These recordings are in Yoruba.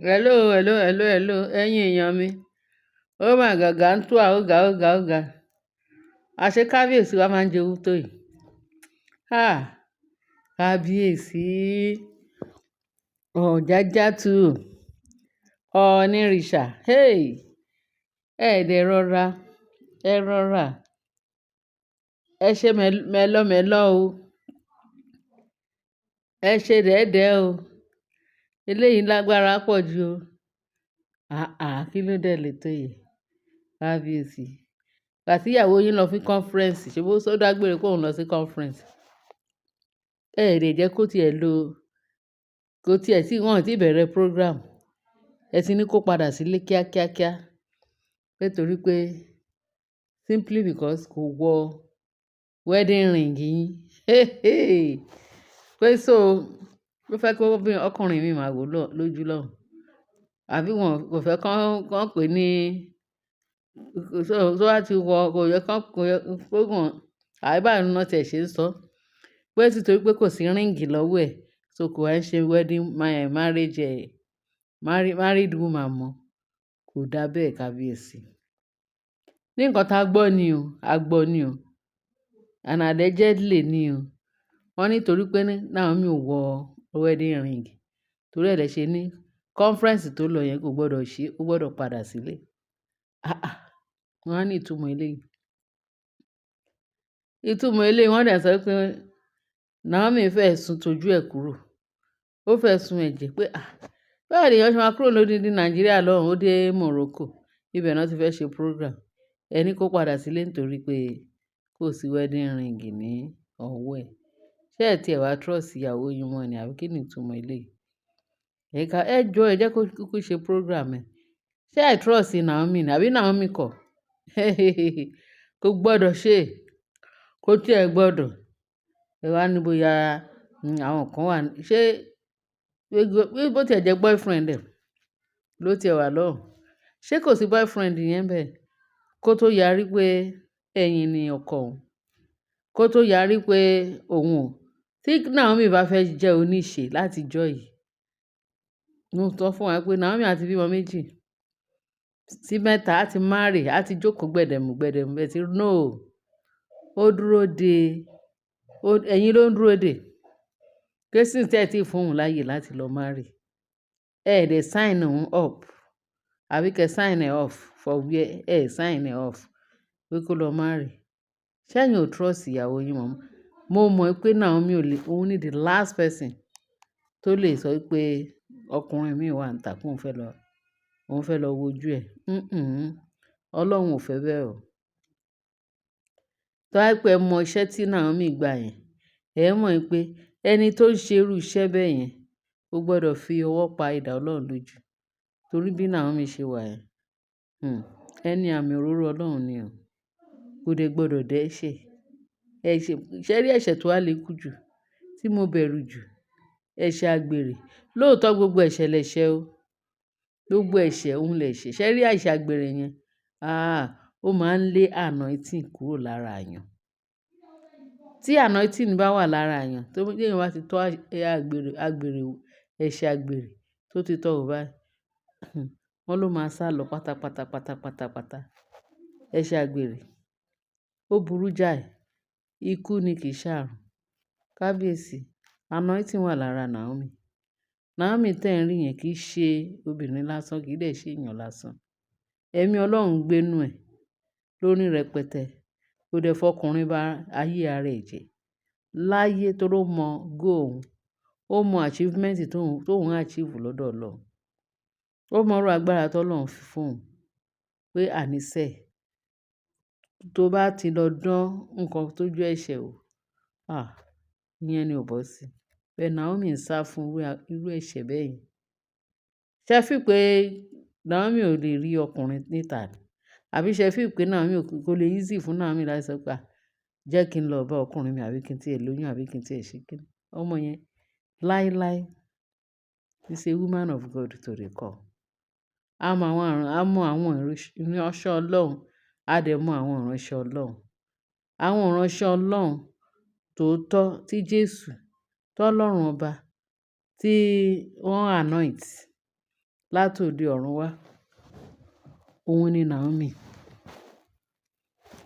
Hello, hello, hello, hello, ẹ̀yin èèyàn mi. Ó mà gàgà ń tú àógà ógà ógà. Àṣé kábíyèsí wa máa ń jowú tó yìí. Ah, kábíyèsí Ọ̀jájátù Ọ̀ọ̀nìrìṣà. Hey, ẹ̀ẹ́dẹ̀ rọra, ẹ rọra, ẹ ṣe mẹ́lọ́mẹ́lọ́ o, ẹ ṣe dẹ́dẹ́ o. Eléyìí lágbára pọ̀ jù o. Kí ló dé lè tó yìí? Kábíyèsí. Ìgbà tí ìyàwó yín lọ fún conference, ṣé bó sọ dágbére pé òun lọ sí conference? Jẹ́ kó tiẹ̀ tí wọ́n ti bẹ̀rẹ̀ program. Ẹ ti ní kó padà sílé kíákíákíá. Nítorí pé simply because kò wọ wedding ring yín. Pé so ó fẹ́ kó bí ọkùnrin mi máa wò lójú lọ́hùn. Àbí wọn kò fẹ́ kán pè ní so wá ti wọ kò yẹ kó gùn. Báwo ni wọ́n tiẹ̀ ṣe ń sọ? Pé títorí pé kò sí ring lọ́wọ́ ẹ̀, so kò wá ń ṣe married woman mọ́. Kò dá bẹ́ẹ̀ kábíyèsí. Ní nǹkan tá gbọ́ ni o, and allegedly ni o. Wọ́n ní torí pé Naomi ò wọ wedding ring. Torí ẹ̀ lẹ ṣe ní conference tó lọ yẹn kò gbọdọ̀ ṣe, ó gbọdọ̀ padà sílé. Wọ́n á ní ìtumọ̀ eléyìí. Ìtumọ̀ eléyìí wọ́n dẹ̀ sọ pé Naomi fẹ́ sun tojú ẹ̀ kúrò. Ó fẹ́ sun ẹ̀jẹ̀ pé báwo ni èèyàn ṣe máa kúrò lódindi Nàìjíríà lọ́hùn ó dé Morocco. Ibẹ̀ náà ti fẹ́ ṣe program. Ẹ ní kó padà sílé nítorí pé kò sí wedding ring ní ọwọ́ ẹ̀. Ṣé ẹ tiẹ̀ wá trust ìyàwó yín mọ́ ni àbí kí ni ìtumọ̀ eléyìí? Ẹ jọ̀ọ́ ẹ jẹ́ kó kúkú ṣe program ẹ̀. Ṣé ẹ trust Naomi ni àbí Naomi kọ̀? Kò gbọdọ̀ ṣe, kò tiẹ̀ gbọdọ̀. Ẹ wá ní bóyá àwọn kan wà. Ṣé bó tiẹ̀ jẹ́ boyfriend ẹ̀ ló tiẹ̀ wà lọ́hùn. Ṣé kò sí boyfriend yẹn bẹ́ẹ̀? Kó tó yarí pé ẹ̀yin ni ọkọ òun. Kó tó yarí pé òun ò. Tí Naomi bá fẹ́ jẹ́ oníṣe láti jọ́ yìí, mo sọ fún wa pé Naomi á ti bímọ 2 sí 3, á ti marry, á ti jókòó gbẹ̀dẹ̀mú bẹ́ẹ̀ tí no. Ó dúró de, ẹ̀yin ló ń dúró de. Pé since tẹ́ ẹ tí fún òun láyè láti lọ marry. Dẹ̀ sign òun up. Àbí kẹ́ sign ẹ̀ off for where sign ẹ̀ off pé kó lọ marry. Ṣé ẹ̀yin ò trust ìyàwó yín mọ́? Mo mọ̀ pé Naomi òun ni the last person tó lè sọ pé ọkùnrin mi wà níta kó òun fẹ́ lọ wojú ẹ̀. Ọlọ́run ò fẹ́ bẹ́ẹ̀ o. Tó bá jẹ́ pé ẹ mọ iṣẹ́ tí Naomi gbà yẹn, ẹ mọ̀ pé ẹni tó ń ṣe irú iṣẹ́ bẹ́ẹ̀ yẹn, ó gbọdọ̀ fi ọwọ́ pa idà Ọlọ́run lójú. Torí bí Naomi ṣe wà yẹn, ẹni àmì òróró Ọlọ́run ni o. Kò dẹ̀ gbọdọ̀ dẹ́ṣẹ̀. Ṣé rí ẹ̀ṣẹ̀ tó wà lè kú jù tí mo bẹ̀rù jù? Ẹ̀ṣẹ̀ àgbèrè. Lóòótọ́ gbogbo ẹ̀ṣẹ̀ lẹ̀ṣẹ̀ o. Gbogbo ẹ̀ṣẹ̀ òun lẹ̀ṣẹ̀. Ṣé rí ẹ̀ṣẹ̀ àgbèrè yẹn? Ó máa ń lé anointing kúrò lára èèyàn. Tí anointing bá wà lára èèyàn, tí èèyàn bá ti tọ́ ẹ̀ṣẹ̀ àgbèrè tó ti tọ́ wò báyìí, wọ́n ló máa sálọ pátápátá. Ẹ̀ṣẹ̀ àgbèrè. Ó burú jáì. Ikú ni kì í ṣàrùn. Kábíyèsí. Anointing wà lára Naomi. Naomi tẹ́ ń rí yẹn kì í ṣe obìnrin lásán, kì í dẹ̀ ṣe èèyàn lásán. Ẹ̀mí Ọlọ́run gbénú ẹ̀ lóní rẹpẹtẹ. Kò dẹ̀ fọkùnrin bá ayé ara ẹ̀ jẹ́. Láyé torí ó mọ goal òun. Ó mọ achievement tóun achieve lọ́dọ̀ Ọlọ́run. Ó mọ irú agbára tó Ọlọ́run fi fún òun. Pé àníṣe tó bá ti lọ dán nǹkan tó jẹ́ ẹ̀ṣẹ̀ wò, ìyẹn ni ò bọ́ sí. Bẹ́ẹ̀ Naomi ń sá fún irú ẹ̀ṣẹ̀ bẹ́ẹ̀ yẹn. Ṣé ẹ feel pé Naomi ò lè rí ọkùnrin níta ni? Àbí ṣé ẹ feel pé Naomi kò lè easy fún Naomi láti sọ pé jẹ́ kí n lọ bá ọkùnrin mi àbí kí n tí ẹ lóyún àbí kí n tí ẹ ṣe kíni? Ọmọ yẹn láíláí is a woman of God to the core. A mọ àwọn ìránṣẹ́ Ọlọ́run. A dẹ̀ mọ àwọn ìránṣẹ́ Ọlọ́run. Àwọn ìránṣẹ́ Ọlọ́run tòótọ́ tí Jésù, tó Ọlọ́run ọba, tí wọ́n anoint, látòde ọ̀run wá. Òun ni Naomi.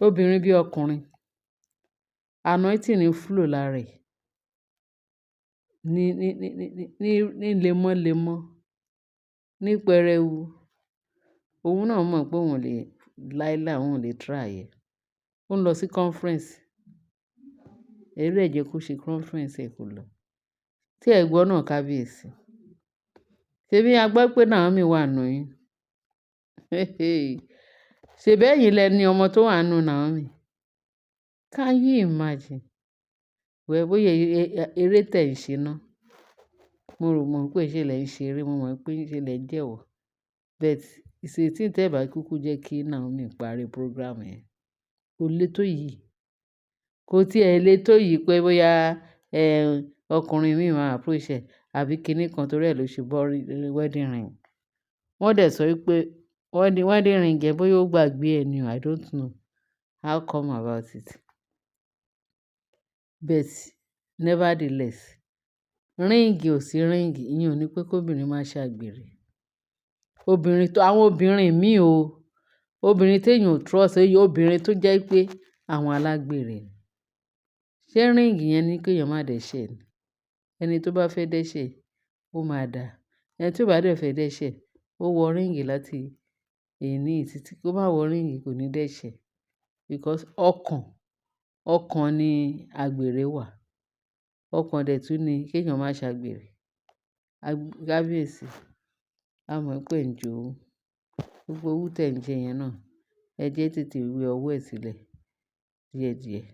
Obìnrin bí ọkùnrin. Anointing ń flow lára ẹ̀. Ní lemọ́lemọ́, ní pẹrẹwu. Òun náà mọ̀ pé òun lè láíláí, òun lè try ẹ̀. Ó ń lọ sí conference. Ẹ̀rí ẹ̀ jẹ́ kó ṣe conference ẹ̀ kò lọ. Tí ẹ gbọ́ náà kábíyèsí. Ṣèbí a gbọ́ pé Naomi wà nínú yín. Ṣèbí ẹ̀yin lẹ ní ọmọ tó wà nínú Naomi. Can you imagine? Bóyá eré tẹ̀ ń ṣe náà. Mo rò mọ̀ pé ṣe lẹ̀ ń ṣe eré, mo mọ̀ pé ṣe lẹ̀ ń jẹ́wọ́. But ìṣètí tẹ́ bá kúkú jẹ́ kí Naomi parí program yẹn. Kò lè tó yìí. Kò tí ẹ lè tó yìí pé bóyá ọkùnrin mi máa approach ẹ̀ àbí kíní kan torí ẹ̀ ló ṣe bọ́ wedding ring. Wọ́n dẹ̀ sọ wípé wedding ring yẹn bóyá ó gbàgbé ẹ̀ ni o, I don't know how come about it. But nevertheless, ring ò sí ring, ìyẹn ò ní pé kóbìnrin má ṣàgbèrè. Àwọn obìnrin mi o, obìnrin tí èèyàn ò trust, obìnrin tó jẹ́ pé àwọn alágbèrè ni. Ṣé ring yẹn ní kí èèyàn má dẹ́ṣẹ̀ ni? Ẹni tó bá fẹ́ dẹ́ṣẹ̀, ó máa dà. Ẹni tí ò bá dẹ̀ fẹ́ dẹ́ṣẹ̀, ó wọ ring láti èní títí kó má wọ ring kò ní dẹ́ṣẹ̀. Because ọkàn ni àgbèrè wà. Ọkàn dẹ̀ tún ni kí èèyàn má ṣàgbèrè. Kábíyèsí, a mọ̀ pé ń jowú. Gbogbo owú tẹ̀ ń jẹ yẹn náà, ẹ jẹ́ tètè wẹ ọwọ́ ẹ̀ sílẹ̀ díẹ̀díẹ̀.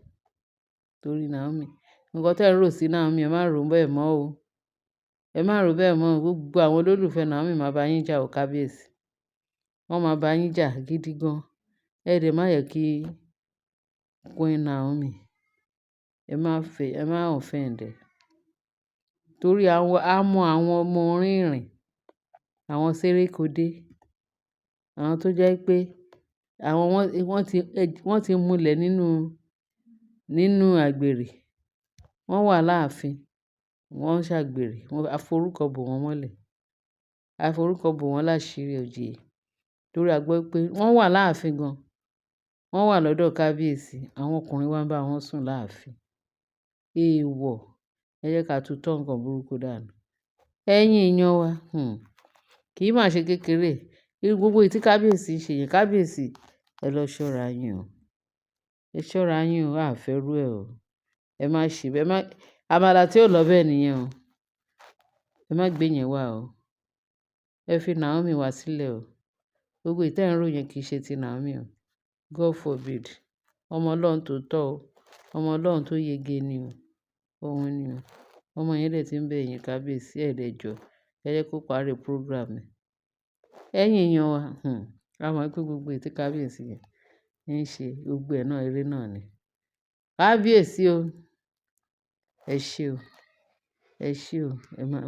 Torí Naomi, nǹkan tí ẹ ń rò sí Naomi, ẹ má rò bẹ́ẹ̀ mọ́ o. Ẹ má rò bẹ́ẹ̀ mọ́ o. Gbogbo àwọn olólùfẹ́ Naomi máa bá yín jà o kábíyèsí. Wọ́n máa bá yín jà gidi gan. Ẹ dẹ̀ má yẹ kí Queen Naomi, ẹ má offend ẹ̀. Torí a mọ àwọn ọmọ rínrìn, àwọn sérékodé, àwọn tó jẹ́ pé wọ́n ti múlẹ̀ nínú àgbèrè. Wọ́n wà láàfin, wọ́n ń ṣàgbèrè, a forúkọ bò wọ́n mọ́lẹ̀. A forúkọ bò wọ́n láṣìírí òjè. Torí a gbọ́ pé wọ́n wà láàfin gan. Wọ́n wà lọ́dọ̀ kábíyèsí, àwọn ọkùnrin wá ń bá wọn sùn láàfin. Èèwọ̀, ẹ jẹ́ ká tutọ́ nǹkan burúkú dànù. Ẹ̀yin èèyàn wa, kì í má ṣe kékeré. Gbogbo èyí tí kábíyèsí ṣe yẹn, kábíyèsí, ẹ lọ ṣọ́ra yín o. Ẹ ṣọ́ra yín o, a fẹ́ rú ẹ o. Ẹ má ṣe bẹ́ẹ̀. Àmàlà tí ò lọ bẹ́ẹ̀ nìyẹn o. Ẹ má gbé yẹn wá o. Ẹ fi Naomi wá sílẹ̀ o. Gbogbo èyí tẹ́ ń rò yẹn kì í ṣe ti Naomi o. God forbid. Ọmọ Ọlọ́run tó tọ́ o. Ọmọ Ọlọ́run tó yege ni o. Òun ni o. Ọmọ yẹn dẹ̀ ti ń bẹ ẹ̀yin kábíyèsí ẹ̀ẹ́dẹ̀jọ. Ẹ jẹ́ kó parí program ẹ̀. Ẹ̀yin èèyàn wa, a mọ̀ pé gbogbo èyí tí kábíyèsí yẹn ń ṣe, gbogbo ẹ̀ náà eré náà ni. Kábíyèsí o. Ẹ ṣé o. Ẹ ṣé o.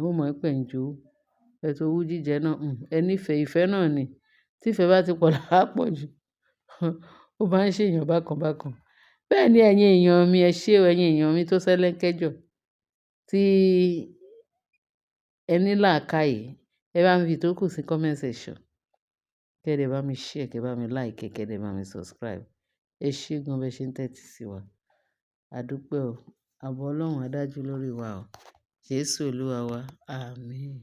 Mo mọ̀ pé ń jowú. Ẹ tó owú jíjẹ náà, ẹ nífẹ̀ẹ́ ìfẹ́ náà ni. Tí ìfẹ́ bá ti pọ̀ lápọ̀jù, ó máa ń ṣe èèyàn bákan bákan. Bẹ́ẹ̀ ni ẹ̀yin èèyàn mi, ẹ ṣé o, ẹ̀yin èèyàn mi tó sẹ́lẹ̀ńkẹ́jọ. Tí ẹ ní làákàyè, ẹ bá mi fi tó kù sí comment section. Kẹ́ ẹ dẹ̀ bá mi share, kẹ́ ẹ bá mi like, kẹ́ ẹ dẹ̀ bá mi subscribe. Ẹ ṣé gan bẹ́ẹ̀ ṣe ń tẹ́tí sí wa. A dúpẹ́ o. Ààbò Ọlọ́run á dájú lórí wa o. Jésù Olúwa wa. Àmín.